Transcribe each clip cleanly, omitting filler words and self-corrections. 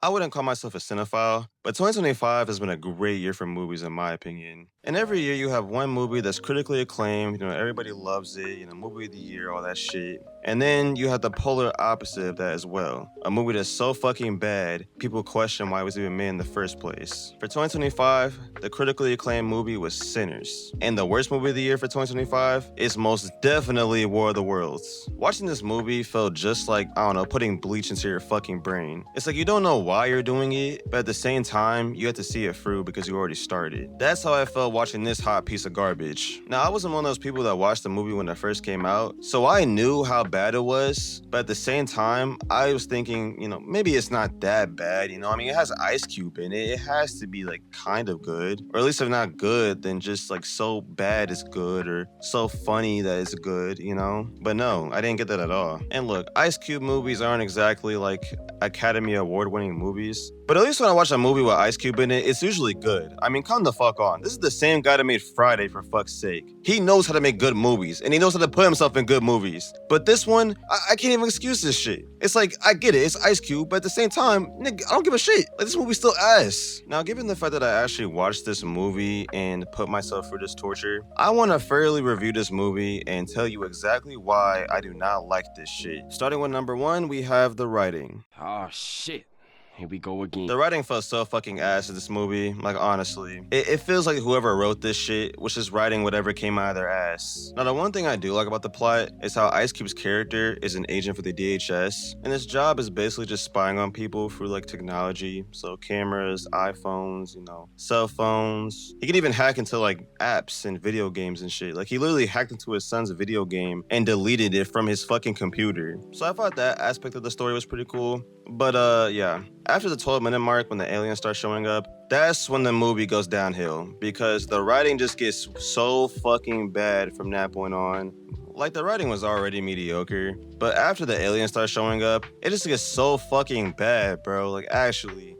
I wouldn't call myself a cinephile, but 2025 has been a great year for movies in my opinion. And every year you have one movie that's critically acclaimed, everybody loves it, movie of the year, all that shit. And then you have the polar opposite of that as well. A movie that's so fucking bad, people question why it was even made in the first place. For 2025, the critically acclaimed movie was Sinners. And the worst movie of the year for 2025 is most definitely War of the Worlds. Watching this movie felt just like, I don't know, putting bleach into your fucking brain. It's like you don't know why you're doing it, but at the same time, you have to see it through because you already started. That's how I felt watching this hot piece of garbage. Now, I wasn't one of those people that watched the movie when it first came out, so I knew how bad it was, but at the same time, I was thinking, maybe it's not that bad, it has Ice Cube in it. It has to be like kind of good, or at least if not good, then just like so bad it's good, or so funny that it's good, But no, I didn't get that at all. And look, Ice Cube movies aren't exactly like Academy Award winning movies, but at least when I watch a movie with Ice Cube in it, it's usually good. I mean, come the fuck on. This is the same guy that made Friday, for fuck's sake. He knows how to make good movies, and he knows how to put himself in good movies. But this one, I can't even excuse this shit. It's like, I get it, it's Ice Cube, but at the same time, nigga, I don't give a shit. Like, this movie's still ass. Now, given the fact that I actually watched this movie and put myself through this torture, I want to fairly review this movie and tell you exactly why I do not like this shit. Starting with number one, we have the writing. Oh, shit. Here we go again. The writing felt so fucking ass in this movie, like honestly. It feels like whoever wrote this shit was just writing whatever came out of their ass. Now the one thing I do like about the plot is how Ice Cube's character is an agent for the DHS, and his job is basically just spying on people through like technology, so cameras, iPhones, cell phones. He can even hack into like apps and video games and shit. Like he literally hacked into his son's video game and deleted it from his fucking computer. So I thought that aspect of the story was pretty cool. But yeah. After the 12-minute mark, when the aliens start showing up, that's when the movie goes downhill because the writing just gets so fucking bad from that point on. Like, the writing was already mediocre, but after the aliens start showing up, it just gets so fucking bad, bro. Like, actually.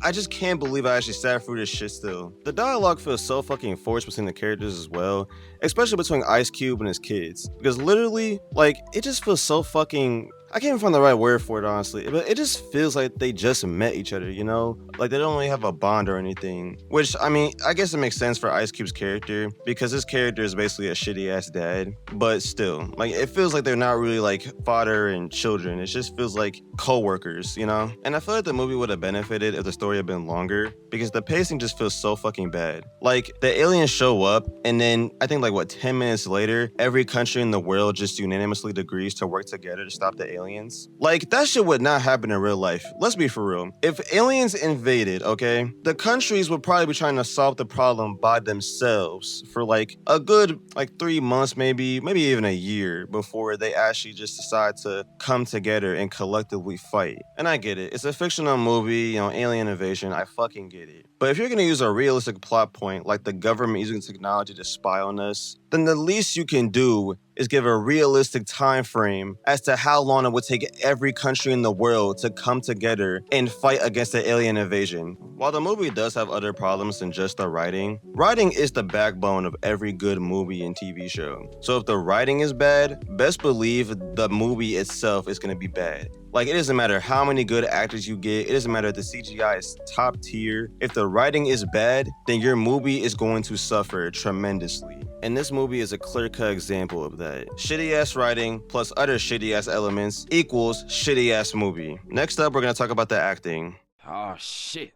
I just can't believe I actually sat through this shit still. The dialogue feels so fucking forced between the characters as well, especially between Ice Cube and his kids. Because literally, like, it just feels so fucking... I can't even find the right word for it, honestly, but it just feels like they just met each other, Like they don't really have a bond or anything. Which, I mean, I guess it makes sense for Ice Cube's character because his character is basically a shitty ass dad. But still, like it feels like they're not really like father and children. It just feels like co-workers, And I feel like the movie would have benefited if the story had been longer because the pacing just feels so fucking bad. Like the aliens show up and then I think like 10 minutes later, every country in the world just unanimously agrees to work together to stop the aliens. Like, that shit would not happen in real life. Let's be for real. If aliens invaded, okay, the countries would probably be trying to solve the problem by themselves for like a good 3 months, maybe even a year before they actually just decide to come together and collectively fight. And I get it. It's a fictional movie, alien invasion. I fucking get it. But if you're gonna use a realistic plot point like the government using technology to spy on us, then the least you can do is give a realistic time frame as to how long it would take every country in the world to come together and fight against the alien invasion. While the movie does have other problems than just the writing is the backbone of every good movie and TV show. So if the writing is bad, best believe the movie itself is gonna be bad. Like, it doesn't matter how many good actors you get. It doesn't matter if the CGI is top tier. If the writing is bad, then your movie is going to suffer tremendously. And this movie is a clear-cut example of that. Shitty-ass writing plus other shitty-ass elements equals shitty-ass movie. Next up, we're gonna talk about the acting. Oh, shit.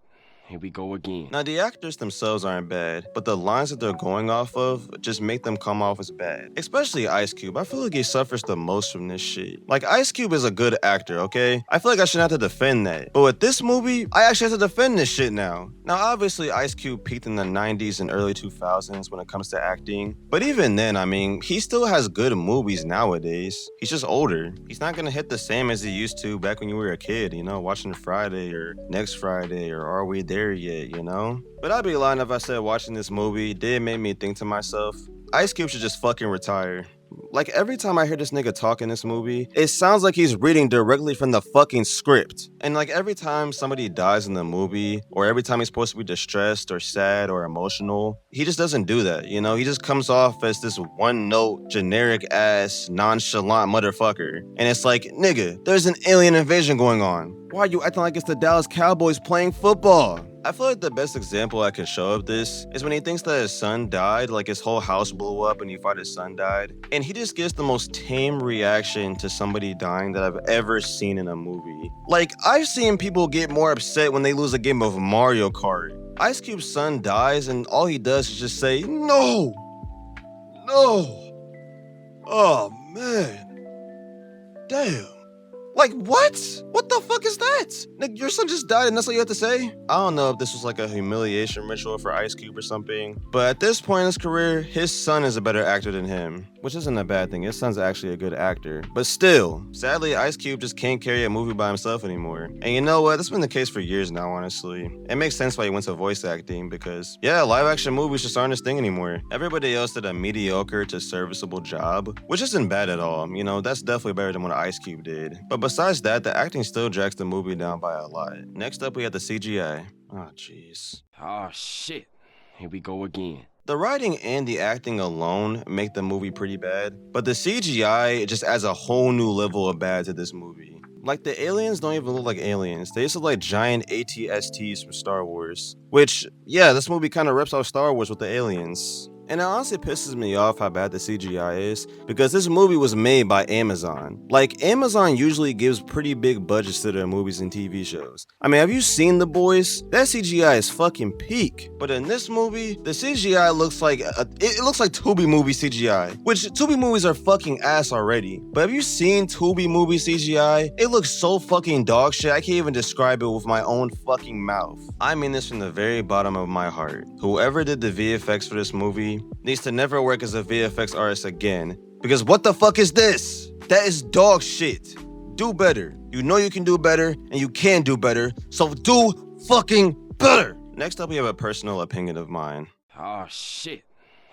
Here we go again. Now, the actors themselves aren't bad, but the lines that they're going off of just make them come off as bad. Especially Ice Cube. I feel like he suffers the most from this shit. Like, Ice Cube is a good actor, okay? I feel like I shouldn't have to defend that. But with this movie, I actually have to defend this shit now. Now, obviously, Ice Cube peaked in the 90s and early 2000s when it comes to acting. But even then, I mean, he still has good movies nowadays. He's just older. He's not gonna hit the same as he used to back when you were a kid, watching Friday or Next Friday or Are We There Yet, But I'd be lying if I said watching this movie did make me think to myself, Ice Cube should just fucking retire. Like, every time I hear this nigga talk in this movie, it sounds like he's reading directly from the fucking script. And like, every time somebody dies in the movie, or every time he's supposed to be distressed or sad or emotional, he just doesn't do that, you know? He just comes off as this one-note, generic-ass, nonchalant motherfucker. And it's like, nigga, there's an alien invasion going on. Why are you acting like it's the Dallas Cowboys playing football? I feel like the best example I could show of this is when he thinks that his son died, like his whole house blew up and he thought his son died. And he just gives the most tame reaction to somebody dying that I've ever seen in a movie. Like, I've seen people get more upset when they lose a game of Mario Kart. Ice Cube's son dies and all he does is just say, no, no, oh man, damn. Like, what? What the fuck is that? Nick, your son just died and that's all you have to say? I don't know if this was like a humiliation ritual for Ice Cube or something, but at this point in his career, his son is a better actor than him, which isn't a bad thing. His son's actually a good actor. But still, sadly, Ice Cube just can't carry a movie by himself anymore. And you know what? That's been the case for years now, honestly. It makes sense why he went to voice acting because, yeah, live action movies just aren't his thing anymore. Everybody else did a mediocre to serviceable job, which isn't bad at all. You know, that's definitely better than what Ice Cube did. But besides that, the acting still drags the movie down by a lot. Next up, we have the CGI. Oh, jeez. Oh shit. Here we go again. The writing and the acting alone make the movie pretty bad, but the CGI just adds a whole new level of bad to this movie. Like, the aliens don't even look like aliens. They just look like giant AT-STs from Star Wars. Which, yeah, this movie kind of rips off Star Wars with the aliens. And it honestly pisses me off how bad the CGI is, because this movie was made by Amazon. Like, Amazon usually gives pretty big budgets to their movies and TV shows. I mean, have you seen The Boys? That CGI is fucking peak. But in this movie, the CGI looks like it looks like Tubi movie CGI, which Tubi movies are fucking ass already. But have you seen Tubi movie CGI? It looks so fucking dog shit, I can't even describe it with my own fucking mouth. I mean this from the very bottom of my heart. Whoever did the VFX for this movie needs to never work as a VFX artist again. Because what the fuck is this? That is dog shit. Do better. You know you can do better, and you can do better, so do fucking better. Next up, we have a personal opinion of mine. Oh shit.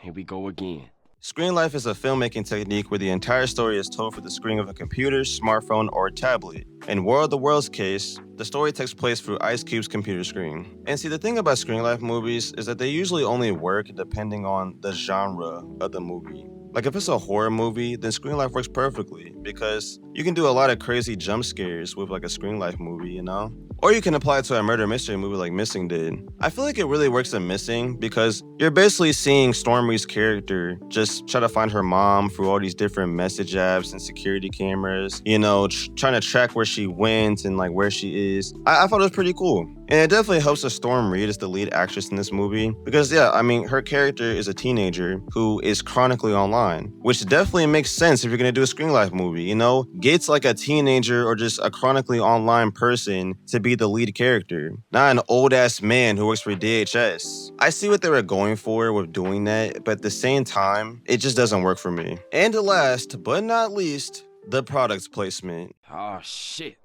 Here we go again. Screen life is a filmmaking technique where the entire story is told through the screen of a computer, smartphone, or tablet. In War of the Worlds case, the story takes place through Ice Cube's computer screen. And see, the thing about screen life movies is that they usually only work depending on the genre of the movie. Like, if it's a horror movie, then screen life works perfectly because you can do a lot of crazy jump scares with like a screen life movie, you know? Or you can apply it to a murder mystery movie like Missing did. I feel like it really works in Missing because you're basically seeing Stormy's character just try to find her mom through all these different message apps and security cameras, you know, trying to track where she went and like where she is. I thought it was pretty cool. And it definitely helps that Storm Reid is the lead actress in this movie because, yeah, I mean, her character is a teenager who is chronically online, which definitely makes sense if you're going to do a screen life movie, you know? Get like a teenager or just a chronically online person to be the lead character, not an old-ass man who works for DHS. I see what they were going for with doing that, but at the same time, it just doesn't work for me. And last but not least, the product placement. Oh shit.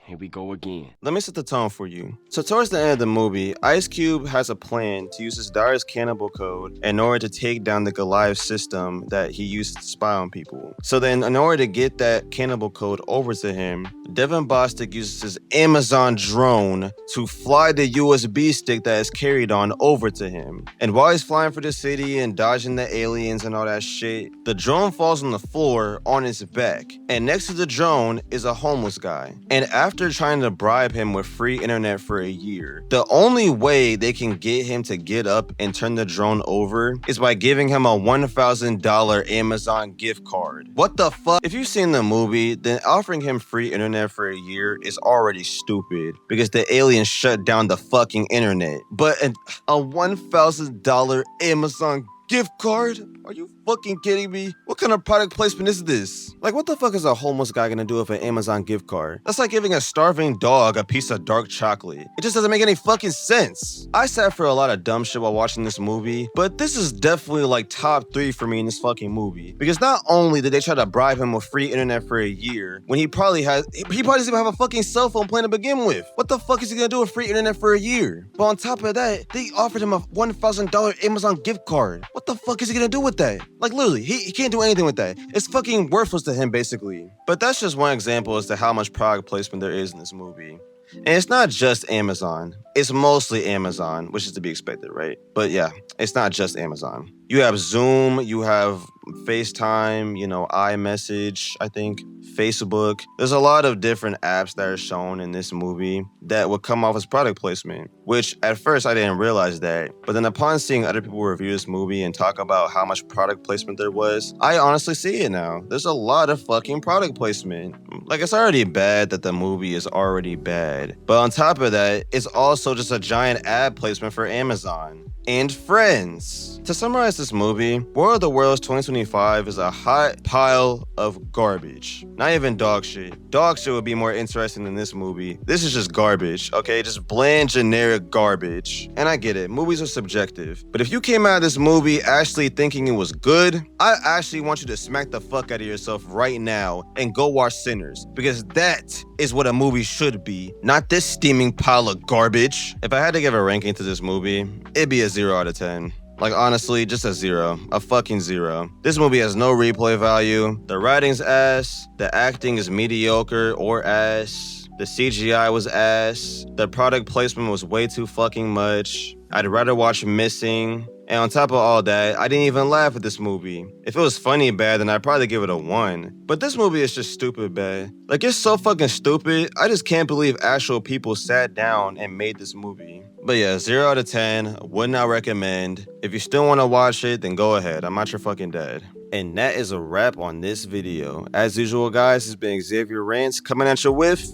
Here we go again. Let me set the tone for you. So towards the end of the movie, Ice Cube has a plan to use his daughter's cannibal code in order to take down the Goliath system that he used to spy on people. So then in order to get that cannibal code over to him, Devin Bostic uses his Amazon drone to fly the USB stick that is carried on over to him. And while he's flying for the city and dodging the aliens and all that shit, the drone falls on the floor on his back. And next to the drone is a homeless guy. And after trying to bribe him with free internet for a year, the only way they can get him to get up and turn the drone over is by giving him a $1,000 Amazon gift card. What the fuck? If you've seen the movie, then offering him free internet for a year is already stupid because the aliens shut down the fucking internet. But a $1,000 Amazon gift card? Are you fucking kidding me? What kind of product placement is this? Like, what the fuck is a homeless guy gonna do with an Amazon gift card? That's like giving a starving dog a piece of dark chocolate. It just doesn't make any fucking sense. I sat for a lot of dumb shit while watching this movie, but this is definitely like top 3 for me in this fucking movie. Because not only did they try to bribe him with free internet for a year, when he probably doesn't even have a fucking cell phone plan to begin with. What the fuck is he gonna do with free internet for a year? But on top of that, they offered him a $1,000 Amazon gift card. What the fuck is he gonna do with that? Like literally, he can't do anything with that. It's fucking worthless to him basically. But that's just one example as to how much product placement there is in this movie. And it's not just Amazon. It's mostly Amazon, which is to be expected, right? But yeah, it's not just Amazon. You have Zoom, you have FaceTime, iMessage, I think, Facebook. There's a lot of different apps that are shown in this movie that would come off as product placement, which at first I didn't realize that. But then upon seeing other people review this movie and talk about how much product placement there was, I honestly see it now. There's a lot of fucking product placement. Like, it's already bad that the movie is already bad. But on top of that, it's also just a giant ad placement for Amazon and Friends. To summarize this movie, War of the Worlds 2025 is a hot pile of garbage. Not even dog shit. Dog shit would be more interesting than this movie. This is just garbage, okay? Just bland, generic garbage. And I get it, movies are subjective. But if you came out of this movie actually thinking it was good, I actually want you to smack the fuck out of yourself right now and go watch Sinners. Because that is what a movie should be, not this steaming pile of garbage. If I had to give a ranking to this movie, it'd be a 0 out of 10. Like, honestly, just a 0. A fucking 0. This movie has no replay value. The writing's ass. The acting is mediocre or ass. The CGI was ass. The product placement was way too fucking much. I'd rather watch Missing. And on top of all that, I didn't even laugh at this movie. If it was funny bad, then I'd probably give it a 1. But this movie is just stupid bad. Like, it's so fucking stupid. I just can't believe actual people sat down and made this movie. But yeah, 0 out of 10. Would not recommend. If you still want to watch it, then go ahead. I'm not your fucking dad. And that is a wrap on this video. As usual, guys, it's been Xavier Rants coming at you with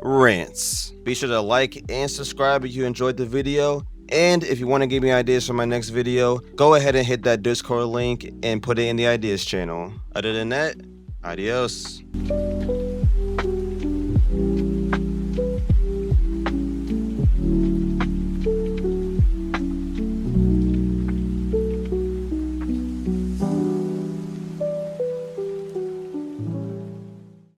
Rants. Be sure to like and subscribe if you enjoyed the video. And if you want to give me ideas for my next video, go ahead and hit that Discord link and put it in the ideas channel. Other than that, adios.